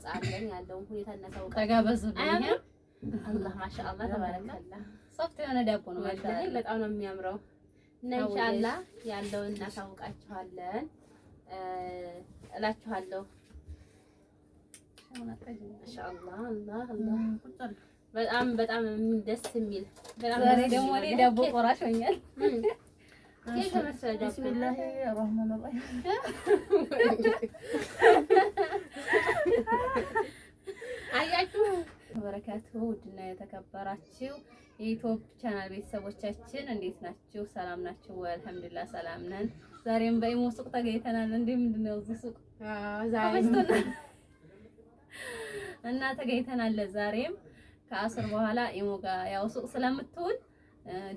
እንቀርጻለን ያለውን ሁኔታ እናሳውቃለን። ተጋበዙልኝ። አላህ ማሻአላህ ተባረከላህ። ሶፍት የሆነ ዳቦ ነው ማሻአላህ በጣም ነው የሚያምረው እና ኢንሻአላህ ያለውን እናሳውቃችኋለን እላችኋለሁ። ማሻአላህ አላህ አላህ በጣም ደስ የሚል ዛሬ ደግሞ እኔ ዳቦ ቆራሽ ሆኛል። ኬክ መሰለ ዳቦ ቢስሚላሂ ረህማን ረሂም አያችሁ በረካቱ ውድና የተከበራችሁ የዩቲዩብ ቻናል ቤተሰቦቻችን እንዴት ናችሁ? ሰላም ናችሁ? አልሐምዱሊላህ ሰላም ነን። ዛሬም በኢሞ ሱቅ ተገኝተናል። እንዴ ምንድነው እዚህ ሱቅ ዛሬ እና ተገኝተናል። ዛሬም ከአስር በኋላ ኢሞ ጋር ያው ሱቅ ስለምትውል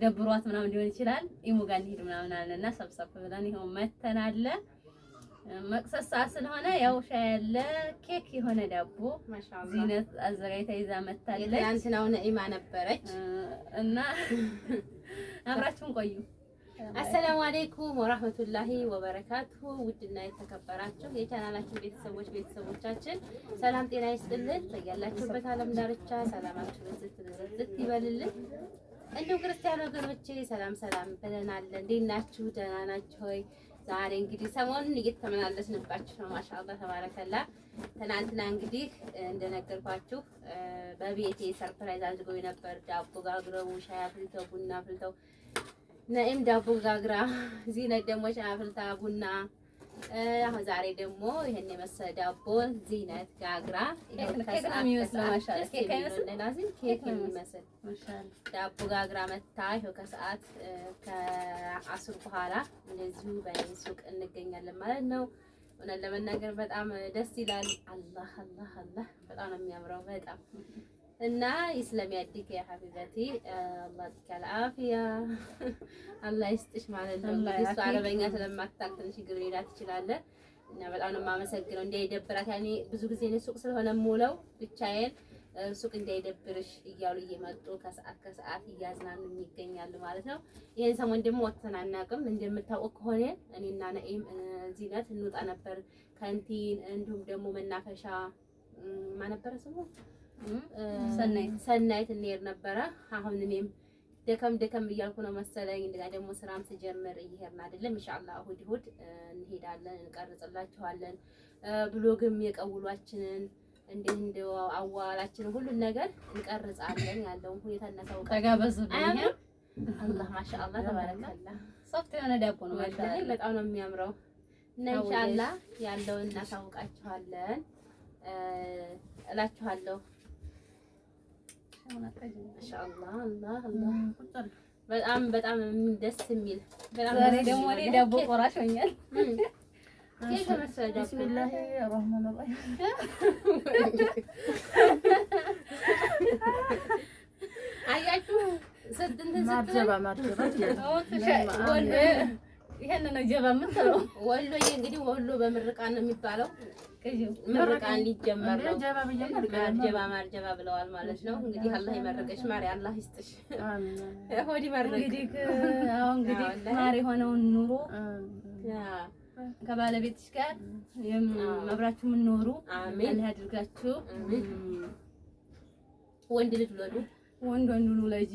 ደብሯት ምናምን ሊሆን ይችላል። ኢሞ ጋር እንሂድ ምናምን አለና ሰብሰብ ብለን ይሄው መተናል። መቅሰስ ሰዓት ስለሆነ ያው ሻይ ያለ ኬክ የሆነ ዳቦ ማሻአላህ ዚነት አዘጋጅታ ይዛ መታለች። ትናንትናው ነኢማ ነበረች እና አብራችሁን ቆዩ። አሰላሙ አለይኩም ወራህመቱላሂ ወበረካቱሁ። ውድና የተከበራችሁ የቻናላችን ቤተሰቦቻችን ሰላም ጤና ይስጥልን። በያላችሁበት ዓለም ዳርቻ ሰላማችሁ ብዝት ይበልልን። እንዲሁ ክርስቲያን ወገኖቼ ሰላም ብለናል። እንዴት ናችሁ? ደህና ናችሁ ሆይ? ዛሬ እንግዲህ ሰሞኑን እየተመላለስንባችሁ ነው። ማሻአላህ ተባረከላ። ትናንትና እንግዲህ እንደነገርኳችሁ በቤቴ ሰርፕራይዝ አድርገው ነበር። ዳቦ ጋግረው ሻይ አፍልተው ቡና አፍልተው ነኢም ዳቦ ጋግራ ዚነት ደግሞ ሻይ አፍልታ ቡና አሁን ዛሬ ደግሞ ይሄን የመሰለ ዳቦ ዚነት ጋግራ ኬክ ነው የሚመስለው። ማሻአላህ ኬክ የሚመስል ዳቦ ጋግራ መታ ይሄው ከሰዓት ከአስር በኋላ እንደዚሁ በሱቅ እንገኛለን ማለት ነው። እውነት ለመናገር በጣም ደስ ይላል። አላህ በጣም ነው የሚያምረው በጣም እና ኢስላም ያድግ ያ ሐቢበቲ አላህ ይከል አፊያ አላህ ይስጥሽ ማለት ነው። እሱ አረበኛ ስለማታውቅ ትንሽ ግሬዳ ትችላለህ እና በጣም ነው የማመሰግነው። እንዳይደብራት ያኔ ብዙ ጊዜ ነው ሱቅ ስለሆነ የምውለው ብቻዬን ሱቅ እንዳይደብርሽ እያሉ እየመጡ ከሰዓት እያዝናኑ ይገኛሉ ማለት ነው። ይሄን ሰሞን ደግሞ ወጥተን አናውቅም። እንደምታውቁ ከሆነ እኔና ነኢም ዚነት እንውጣ ነበር ካንቲን እንዲሁም ደግሞ መናፈሻ ማን ነበር ስሙ ሰናይት እንሄድ ነበረ። አሁን እኔም ደከም እያልኩ ነው መሰለኝ። እንደጋ ደግሞ ስራም ስጀምር እየሄድን አይደለም። ኢንሻአላህ እሑድ እንሄዳለን፣ እንቀርጽላችኋለን። ብሎግም የቀውሏችንን እንደው አዋላችንን ሁሉን ነገር እንቀርጻለን። ያለውን ሁኔታ እናሳውቃለን። ተጋበዙልኝ። አላህ ማሻአላህ ተባረከላህ። ሶፍት የሆነ ዳቦ ነው ማሻአላህ በጣም ነው የሚያምረው እና ኢንሻአላህ ያለውን እናሳውቃችኋለን እላችኋለሁ። ማሻአላህ አላህ በጣም ደስ የሚል ዛሬ ደግሞ እኔ ዳቦ ቆራሽ ሆኛል። ኬክ መሰለ ዳቦ ቢስሚላሂ ረህማን ረሂም አያችሁ ማርጀባ ይሄን ነው ጀባ የምትለው ወሎዬ። እንግዲህ ወሎ በምርቃን ነው የሚባለው። ምርቃን ሊጀመር ነው። ማርጀባ ብለዋል ማለት ነው። እንግዲህ አላህ ይመርቅሽ ማሪ፣ አላህ ይስጥሽ። ሆዲ መርቅ እንግዲህ ማሪ የሆነውን ኑሮ ከባለቤትሽ ጋር መብራችሁ የምትኖሩ አላህ ያድርጋችሁ። ወንድ ልጅ ወለዱ ወንዱን ውለጂ፣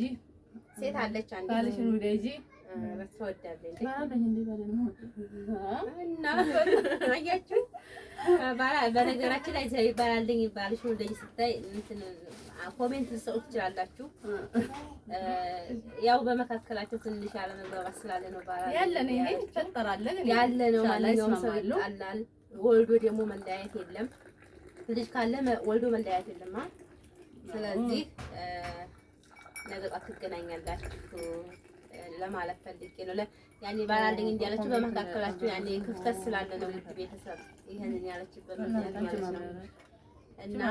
ሴት አለች አንዴ ባልሽን ውለጂ። አያችሁ በነገራችን ላይ ይባላልኝ ባልሽ ወልደኝ ስታይ እንትን ኮሜንት ልትሰጡ ትችላላችሁ። ያው በመካከላቸው ትንሽ ያለመግባባት ስላለ ነው ያለን ይሄ ይፈጠራለን ያለ ነው። ማንኛውም ሰው ይጣላል። ወልዶ ደግሞ መለያየት የለም። ልጅ ካለ ወልዶ መለያየት የለም። ስለዚህ ነገ ጧት ትገናኛላችሁ ለማለት ፈልጌ ነው። ያኔ ባላልኝ እንዲያለችው በመካከላችሁ ያኔ ክፍተት ስላለ ነው ቤተሰብ ይሄንን ያለችበት ምክንያት ማለት ነው። እና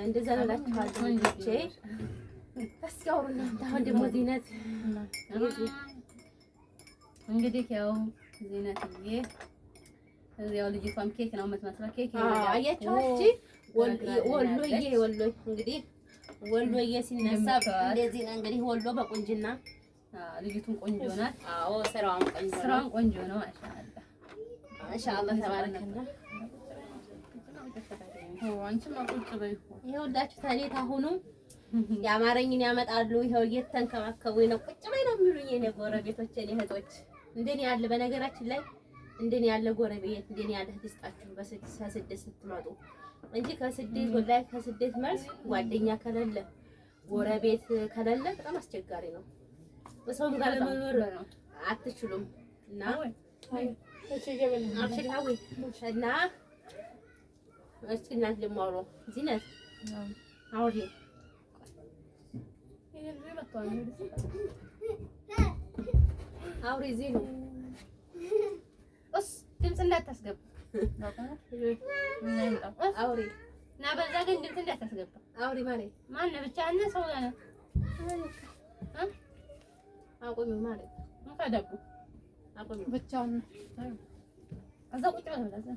እንደዛ ነው እላችኋለሁ ልጆቼ። እስኪ አውሩና አሁን ደግሞ ዚነት እንግዲህ ያው ዚነትዬ ያው ልጅቷም ኬክ ነው የምትመስለው። ኬክ አያችሁ እቺ ወሎዬ እንግዲህ ወሎዬ ሲነሳ እንደዚህ ነው እንግዲህ ወሎ በቁንጅና ልጅቱን ቆንጆ ናት። አዎ ስራዋን ቆንጆ ነው። ማሻአላህ ተባረከና አንቺማ ቁጭ በይ። ይኸውላችሁ ታኔት አሁኑ የአማረኝን ያመጣሉ። ይኸው እየተንከባከቡኝ ነው። ቁጭ በይ ነው የሚሉኝ የኔ ጎረቤቶች፣ የኔ እህቶች። እንደኔ ያለ በነገራችን ላይ እንደኔ ያለ ጎረቤት እንደኔ ያለ እህት ይስጣችሁ ከስደት ስትመጡ እንጂ ከስደት ወላሂ ከስደት መልስ ጓደኛ ከሌለ ጎረቤት ከሌለ በጣም አስቸጋሪ ነው። በሰውም ጋር ለመኖር አትችሉም እና እና እስኪ እናት ልማሩ ዚነት አውሪ አውሪ ዚኑ እስ ድምፅ እንዳታስገባ አውሪ እና በዛ ግን ድምፅ እንዳታስገባ አውሪ ማለት ማን ብቻህን ሰው ጋር ነው አቁሚ ማለት እንካደቁ አቁሚ ብቻውን እዛ ቁጭ ብለህ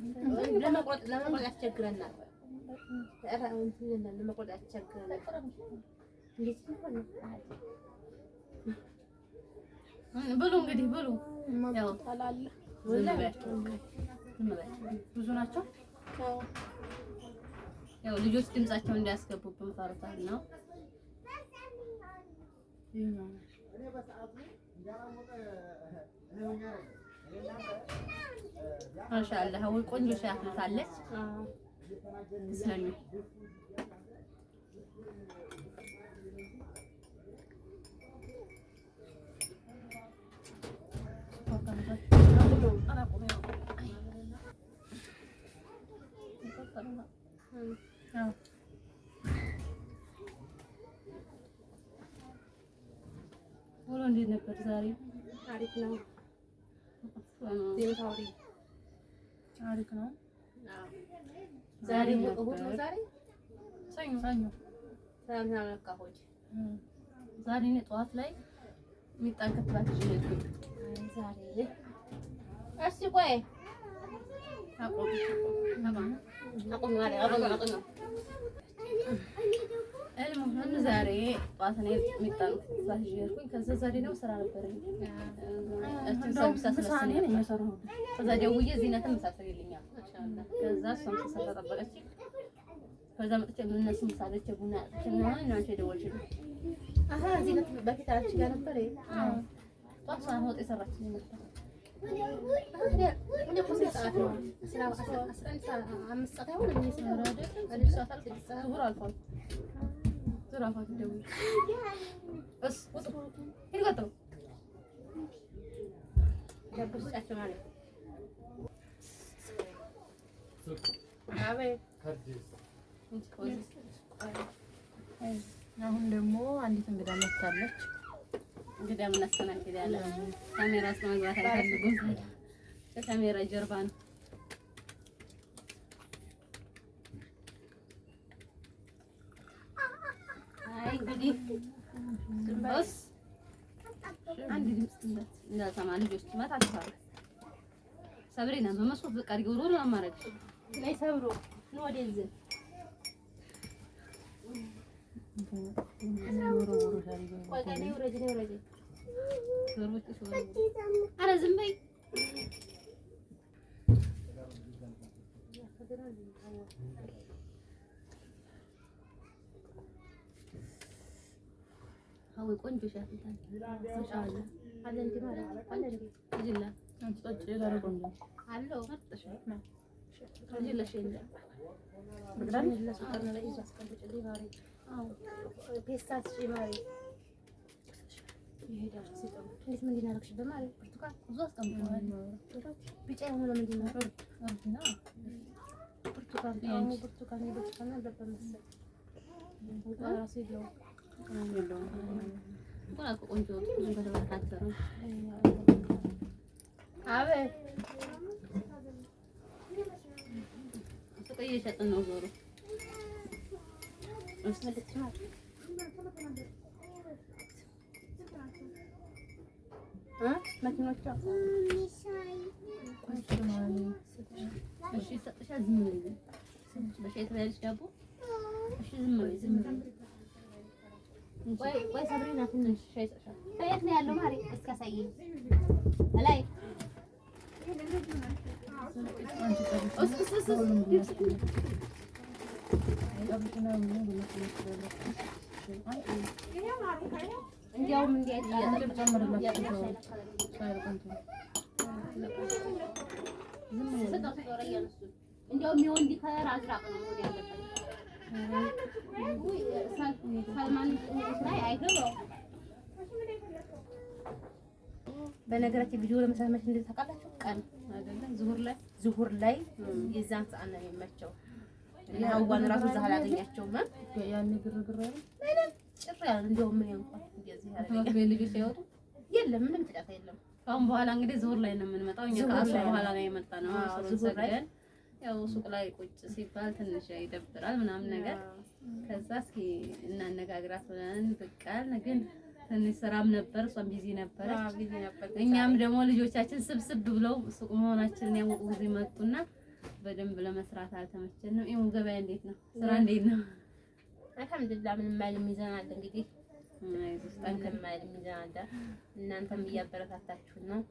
ለመቁረጥ ያስቸግረናል። ለመቁረጥ ያስቸግረናል። ብሉ እንግዲህ ብሉ። ያው ብዙ ናቸው። ያው ልጆች ድምጻቸውን እንዳያስገቡብን ፈርተን ነው። ማሻአላህ ወይ ቆንጆ ሻይ አፍልታለች። ሰኒ ውሎ እንዴት ነበር ዛሬ? አሪፍ ነው። አሪፍ ነው። ዛሬ እሑድ ነው። ዛሬ ሰኞ ዛሬ እኔ ጠዋት ላይ የሚጣገፍላት ዛሬ እስኪ ቆይ አቁም ዛሬ ጠዋት ነው የሚጣገፍላት ይሄድኩኝ። ከዛ ዛሬ ነው ስራ ነበረኝ። ከዛ ደውዬ ዚነትን መሳሰል ይልኛል። ከዛ እሷም ተሰራ ጠበቀች። ከዛ መጥቼ እነሱ ምሳሌች ቡና አጥቼና እናንተ ደወልሽልኝ። አሃ ዚነት በፊት አንቺ ጋር ነበር። አዎ ጠዋት ሳን ወጥ የሰራችልኝ ነበር። እኔ እኮ ሰዓት ነው 15 ሰዓት አይሆንም። እኔ ሰራ አይደል ሰዓት ዙር አልፏል። ዙር አልፏል። ደውል እስ ወጥ ይልቀጥሩ ደብስጫቸው ማለት አቤት አሁን ደግሞ አንዲት እንግዳ መጣለች። እንግዳ ምን አስተናግዳለን? ካሜራ ስለመግባት አይፈልጉም። ከካሜራ ጀርባ ነው። አይ እንግዲህ በስ አንድ ድምጽ እንዳልሰማ ልጆች ትመጣችኋል። ሰብሪና በመስኮት በቃ አድርገው ወሮ አማራጭ ላይ ሰብሮ ነው ወደዚህ ኧረ ዝም በይ። አዎ ቆንጆ ሻት ታዲያ አለ እንዴ ማለት አለ እንዴ ይላ አንቺ ጠጭ ዛሬ ቆንጆ አሎ አጥሽ ነው ከዚህ እንደ ብራን ለሱቀር ነው ለይዛ አስቀምጪልኝ ማለት አዎ ፔስታስ ጂማሪ ይሄዳል ሲጠም እንዴት ምን ይናረክሽ በማለት ብርቱካን ብዙ አስቀምጠዋል። ቢጫ የሆነ ምንድን ነው አርዲና ብርቱካን ታው ብርቱካን አለበት መሰለኝ ራሱ ይለው ቆንጆ ብዙ በተበረካከረ አቤት ሱቅ እየሸጥን ነው ዞሮ መኪኖቹ እሺ ሰጥሻ ዝም ብለሽ በሻይ ትበያለሽ ዳቦ እሺ ዝም ብለሽ ቆይ ሰብሪና ትንሽ ሻይ ሰጥሻለሁ። ከየት ነው ያለው ማሪ? እስኪ አሳይኝ ላይ እንዲያውም እንዲያውም የወንድ ከለር አዝራቅ ነው መሆን ያለበት። ሰልማን ላይ አይገባውም። በነገራችን ቪዲዮ ለመስራት መች እንደዚህ ታውቃላችሁ? ቀን አይደለም ዙሁር ላይ የዛን ሰዓት ነው የሚመቸው። እና ሀዋን ራሱ እዛ አላገኛቸውም። ያን ግርግር አይደል ጭር ያለ እንደውም ምን እንኳን እንደዚህ ያለ ልጅ ሲወጡ የለም ምንም ጥቃት የለም። አሁን በኋላ እንግዲህ ዙሁር ላይ ነው የምንመጣው። እኛ ከአስር በኋላ ነው የመጣነው። ዙሁር ላይ ያው ሱቅ ላይ ቁጭ ሲባል ትንሽ ይደብራል ምናምን ነገር። ከዛ እስኪ እናነጋግራት ብለን ብቃል ግን ትንሽ ስራም ነበር፣ እሷም ቢዚ ነበረች። እኛም ደግሞ ልጆቻችን ስብስብ ብለው ሱቅ መሆናችንን ያወቁ ጊዜ መጡና በደንብ ለመስራት አልተመቸንም። ይሄው ገበያ እንዴት ነው? ስራ እንዴት ነው? አልሐምዱሊላህ ምንም አይልም። ሚዛን አለ እንግዲህ ምንም አይልም ሚዛን አለ። እናንተም እያበረታታችሁ ነው።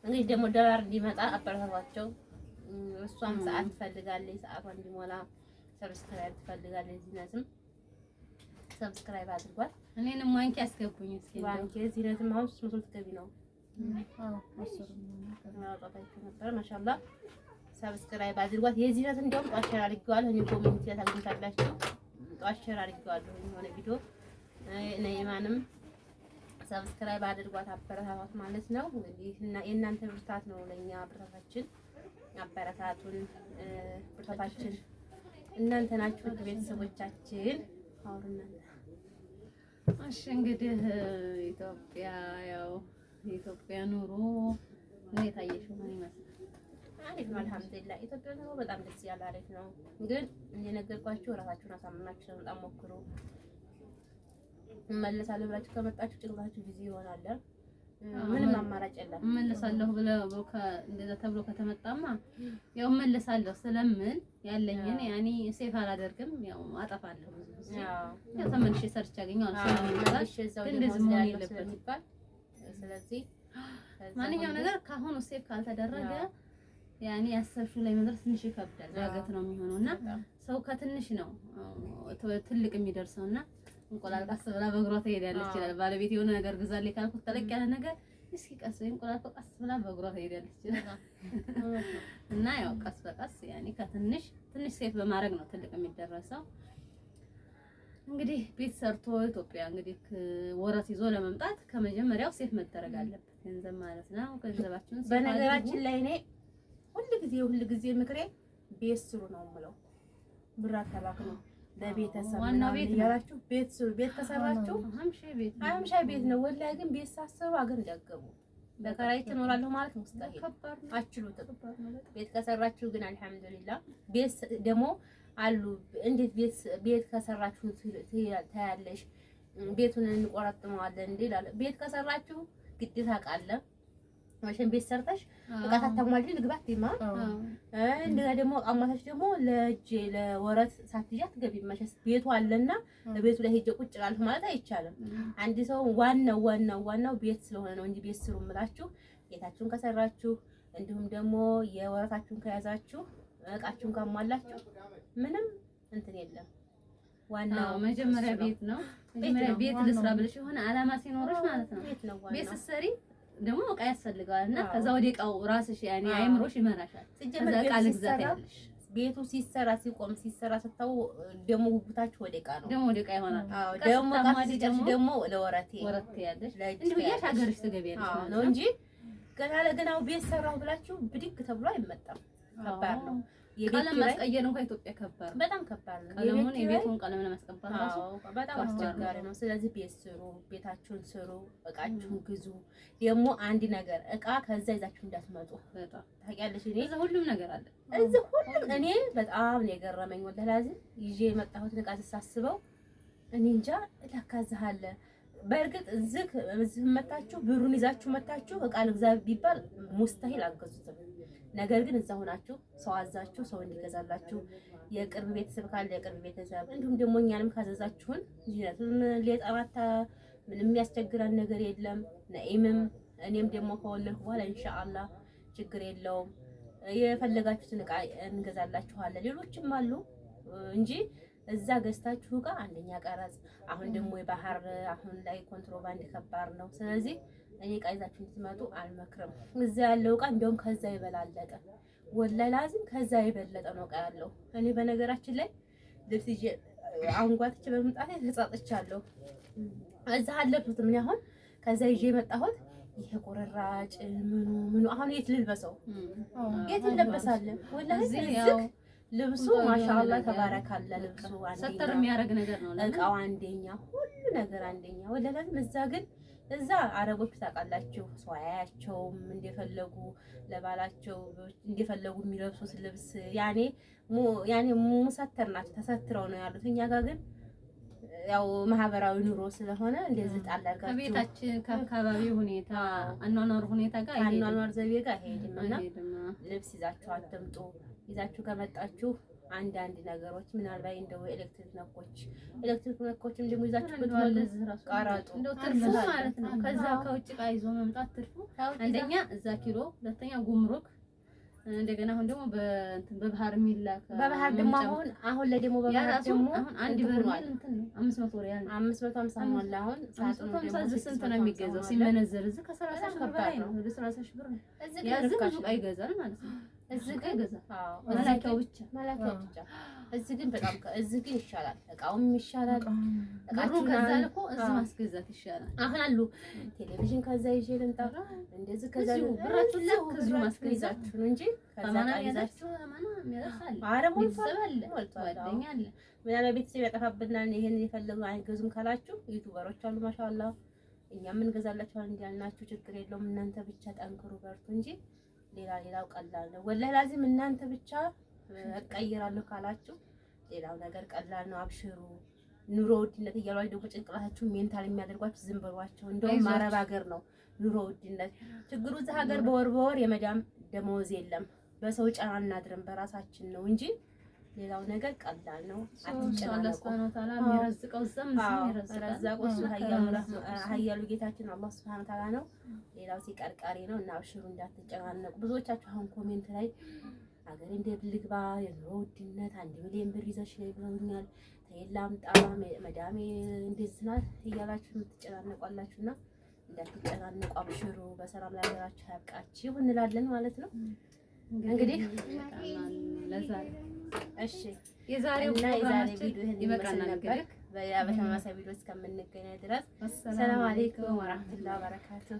እንግዲህ ደግሞ ዶላር እንዲመጣ አበረታቷቸው። እሷም ሰዓት ትፈልጋለች፣ ሰዓቷን እንዲሞላ ሰብስክራይብ ትፈልጋለች። ዚነትም ሰብስክራይብ አድርጓት። እኔንም ዋንኪ አስገቡኝ እስኪ። ዋንኪ ዚነትም አሁን 300 ትገቢ ነው። አዎ ነበር ማሻአላህ። ሰብስክራይብ አድርጓት። የዚነት እንደውም ጧሸር አድርገዋለሁ። እኔ ኮሜንት ላይ ታገኙታላችሁ። ጧሸር አድርገዋለሁ የሆነ ቪዲዮ ነይማንም ሰብስክራይብ አድርጓት፣ አበረታቷት ማለት ነው። እንግዲህ እና የእናንተ ብርታት ነው ለኛ ብርታታችን። አበረታቱን፣ ብርታታችን እናንተ ናችሁ ቤተሰቦቻችን። አውሩና እሺ እንግዲህ ኢትዮጵያ ያው የኢትዮጵያ ኑሮ እንዴት አየሽው? ምን ይመስላል? አሪፍ ነው አልሐምዱሊላህ። ኢትዮጵያ ኑሮ በጣም ደስ ያለ አሪፍ ነው። ግን እንደነገርኳችሁ እራሳችሁን አሳምናችሁ ለመጣም ሞክሩ። እመለሳለሁ ብላችሁ ከመጣችሁ ጭንቅላችሁ ቢዚ ይሆናል። ምንም አማራጭ የለም። እመለሳለሁ ብለው እንደዛ ተብሎ ከተመጣማ ያው እመለሳለሁ ስለምን ያለኝን ያኔ ሴፍ አላደርግም፣ ያው አጠፋለሁ። ያው ተመልሼ ሰርች ያገኘው እንደዚህ መሆን የለበትም ይባል። ስለዚህ ማንኛውም ነገር ካሁኑ ሴፍ ካልተደረገ ያኔ ያሰብሽው ላይ መድረስ ትንሽ ይከብዳል፣ ዳገት ነው የሚሆነውና ሰው ከትንሽ ነው ትልቅ የሚደርሰውና እንቁላል ቀስ ብላ በእግሯ ትሄዳለች ይላል ባለቤት። የሆነ ነገር ግዛልኝ ካልኩት ተለቅ ያለ ነገር እስኪ ቀስ እንቁላል ቀስ ብላ በእግሯ ትሄዳለች ይላል። እና ያው ቀስ በቀስ ያኔ ከትንሽ ሴፍ በማድረግ ነው ትልቅ የሚደረሰው። እንግዲህ ቤት ሰርቶ ኢትዮጵያ እንግዲህ ወረት ይዞ ለመምጣት ከመጀመሪያው ሴፍ መደረግ አለበት፣ ገንዘብ ማለት ነው። ገንዘባችሁን በነገራችን ላይ እኔ ሁሉ ጊዜ ምክሬ ቤት ስሩ ነው የምለው። ብር አታባክኑ። ለቤተሰብ ዋናው ቤት ያላችሁ ቤት ስሩ። ቤት ከሰራችሁ አምሻ ቤት ነው። ወላሂ ግን ቤት ሳሰሩ አገር እንዳትገቡ። በከራይ ትኖራለሁ ማለት ሙስታሂል አችሉትም። ቤት ከሰራችሁ ግን አልሐምዱሊላህ። ቤት ደግሞ አሉ እንዴት ቤት ከሰራችሁ ታያለሽ፣ ቤቱን እንቆረጥመዋለን እንዴ ይላል። ቤት ከሰራችሁ ግዴታ ቃለ ወሽን ቤት ሰርተሽ እቃ ታሟልጂ ልግባት ዲማ እንደጋ ደግሞ አማታች ደግሞ ለወረት ሳትያት ገቢ መሸስ ቤቱ አለና ቤቱ ላይ ሄጀ ቁጭ ላልሁ ማለት አይቻልም። አንድ ሰው ዋናው ቤት ስለሆነ ነው እንጂ ቤት ስሩ እምላችሁ። ቤታችሁን ከሰራችሁ እንዲሁም ደግሞ የወረታችሁን ከያዛችሁ እቃችሁን ካሟላችሁ ምንም እንትን የለም። ዋናው መጀመሪያ ቤት ነው። መጀመሪያ ቤት ልስራ ብለሽ የሆነ አላማ ሲኖርሽ ማለት ነው። ቤት ስትሰሪ ደግሞ እቃ ያስፈልጋል እና ከዛ ወደ እቃው ራስሽ ያኔ አይምሮሽ ይመራሻል። ከዛ እቃ ልግዛት ያለሽ ቤቱ ሲሰራ ሲቆም ሲሰራ ስታው ደግሞ ጉጉታችሁ ወደ እቃ ነው። ደግሞ ወደ እቃ ይሆናል። አዎ ደግሞ ደግሞ ለወረቴ ያለሽ እንዴ ያሽ ሀገርሽ ትገቢያለሽ ነው እንጂ ገና ለገናው ቤት ሰራው ብላችሁ ብድግ ተብሎ አይመጣም። ከባድ ነው። ቀለም ማስቀየር እንኳን ኢትዮጵያ ከባድ ነው፣ በጣም ከባድ ነው። የቤቱን ቀለም ለማስቀባት ራሱ በጣም አስቸጋሪ ነው። ስለዚህ ቤት ስሩ፣ ቤታችሁን ስሩ፣ እቃችሁን ግዙ። ደግሞ አንድ ነገር እቃ ከዛ ይዛችሁ እንዳትመጡ ታውቂያለሽ። እኔ እዚህ ሁሉም ነገር አለ። እዚህ ሁሉም እኔ በጣም ነው የገረመኝ ወላሂ ላዚም ይዤ የመጣሁትን እቃ ሳስበው እኔ እንጃ ለካዝህ አለ። በእርግጥ እዚህ መታችሁ ብሩን ይዛችሁ መታችሁ እቃ ልግዛ ቢባል ሙስታሂል አገዙትም። ነገር ግን እዛ ሆናችሁ ሰው አዛችሁ ሰው እንዲገዛላችሁ የቅርብ ቤተሰብ ካለ የቅርብ ቤተሰብ እንዲሁም ደግሞ እኛንም ካዘዛችሁን ዚነቱን ለጣማታ ምንም ያስቸግራል ነገር የለም። ነኢምም እኔም ደግሞ ከወለድኩ በኋላ ኢንሻአላህ ችግር የለውም የፈለጋችሁትን እቃ እንገዛላችኋለን። ሌሎችም አሉ እንጂ እዛ ገዝታችሁ እቃ አንደኛ ቀረጽ፣ አሁን ደግሞ የባህር አሁን ላይ ኮንትሮባንድ ከባድ ነው። ስለዚህ እኔ እቃ ይዛችሁ እንድትመጡ አልመክርም። እዛ ያለው እቃ እንደውም ከዛ ይበላለጠ ወላሂ ላዚም ከዛ የበለጠ ነው እቃ ያለው። እኔ በነገራችን ላይ ልብስ ይዤ አንጓትቼ በመምጣቴ ተጻጽቻለሁ። እዛ አለብኩት ምን አሁን ከዛ ይዤ የመጣሁት ይሄ ቁርራጭ ምኑ አሁን የት ልልበሰው? የት ይለበሳል? ወላሂ እዚህ ልብሱ ማሻአላ ተባረካለ። ልብሱ ሰተር የሚያደርግ ነገር ነው። እቃው አንደኛ፣ ሁሉ ነገር አንደኛ። ወላሂ እዛ ግን እዛ አረቦች ታውቃላችሁ ሰው አያቸውም እንደፈለጉ ለባላቸው እንደፈለጉ የሚለብሱት ልብስ ያኔ ሙሰተር ናቸው ተሰትረው ነው ያሉት። እኛ ጋር ግን ያው ማህበራዊ ኑሮ ስለሆነ እንደዚህ ጣል አድርጋችሁ ከቤታችን ከአካባቢው ሁኔታ አኗኗር ሁኔታ ጋር አኗኗር ዘይቤ ጋር አይሄድምና ልብስ ይዛችሁ አትምጡ። ይዛችሁ ከመጣችሁ አንዳንድ ነገሮች ምናልባት እንደው ኤሌክትሪክ ነኮችም ደግሞ ይዛችሁ ብትመጡ ቀረጡ እንደው ትርፉ ማለት ነው። ከዛ ከውጭ ዕቃ ይዞ መምጣት ትርፉ አንደኛ እዛ ኪሎ፣ ሁለተኛ ጉምሩክ፣ እንደገና አሁን ደግሞ በባህር የሚላክ በባህር ደግሞ አሁን ላይ ደግሞ በባህር ደግሞ አሁን አንድ በርሜል እንትን ነው 500 ሪያል 550 ሞላ። አሁን ሳጥኑ ደግሞ ስንት ነው የሚገዛው ሲመነዘር? እዚህ ከ30 ሺህ ብር በላይ ነው። ወደ 30 ሺህ ብር ነው። እዚህ ብዙ ዕቃ ይገዛል ማለት ነው። እዚህ ጋር ይገዛል። አዎ መላኪያው ብቻ። እዚህ ግን በጣም እዚህ ግን ይሻላል። እቃውም ይሻላል። እቃችሁ ከዛ ልኮ እዚህ ማስገዛት ይሻላል። አሁን አሉ ቴሌቪዥን ከዛ ይዤ ልምጣ እንደዚህ ከዛ ብራችሁ ለከዙ ማስገዛት ነው እንጂ ከዛ ይዛችሁ ያሳል አረሙ ይሰባል ጓደኛ አለ ምናምን ቤተሰብ ያጠፋብናል። ይሄን የፈለጉ አይገዙም ካላችሁ ዩቲዩበሮች አሉ ማሻአላ እኛም እንገዛላችኋል እንዲያልናችሁ ችግር የለውም። እናንተ ብቻ ጠንክሩ በርቱ እንጂ ሌላው ቀላል ነው። ወላሂ ላዚም እናንተ ብቻ እቀይራለሁ ካላችሁ ሌላው ነገር ቀላል ነው። አብሽሩ። ኑሮ ውድነት እያሏችሁ ደግሞ ጭንቅላታችሁ ሜንታል የሚያደርጓችሁ ዝም በሏቸው። እንደውም ማረብ ሀገር ነው ኑሮ ውድነት ችግሩ። እዛ ሀገር በወር የመዳም ደመወዝ የለም። በሰው ጫና እናድርም በራሳችን ነው እንጂ ሌላው ነገር ቀላል ነው። አትጨናነቁ። ሀያሉ ጌታችን አላህ ሱብሃነሁ ወተዓላ ነው። ሌላው ሲቀርቀሪ ነው እና አብሽሩ እንዳትጨናነቁ። ብዙዎቻችሁ አሁን ኮሜንት ላይ ሀገሬ እንዴት ልግባ የኑሮ ውድነት 1 ሚሊዮን ብር ይዘሽ ነው ብለውኛል፣ ተይላምጣ መዳሜ እንደዚህ ናት እያላችሁ የምትጨናነቋላችሁና እንዳትጨናነቁ አብሽሩ። በሰላም ለሀገራችሁ ያብቃችሁ እንላለን ማለት ነው። እንግዲህ ለዛ እሺ የዛሬው ቪዲዮ ይበቃል ነበር። በተመሳሳይ ቪዲዮ እስከምንገናኝ ድረስ ሰላም አለይኩም ወራህመቱላሂ ወበረካቱሁ።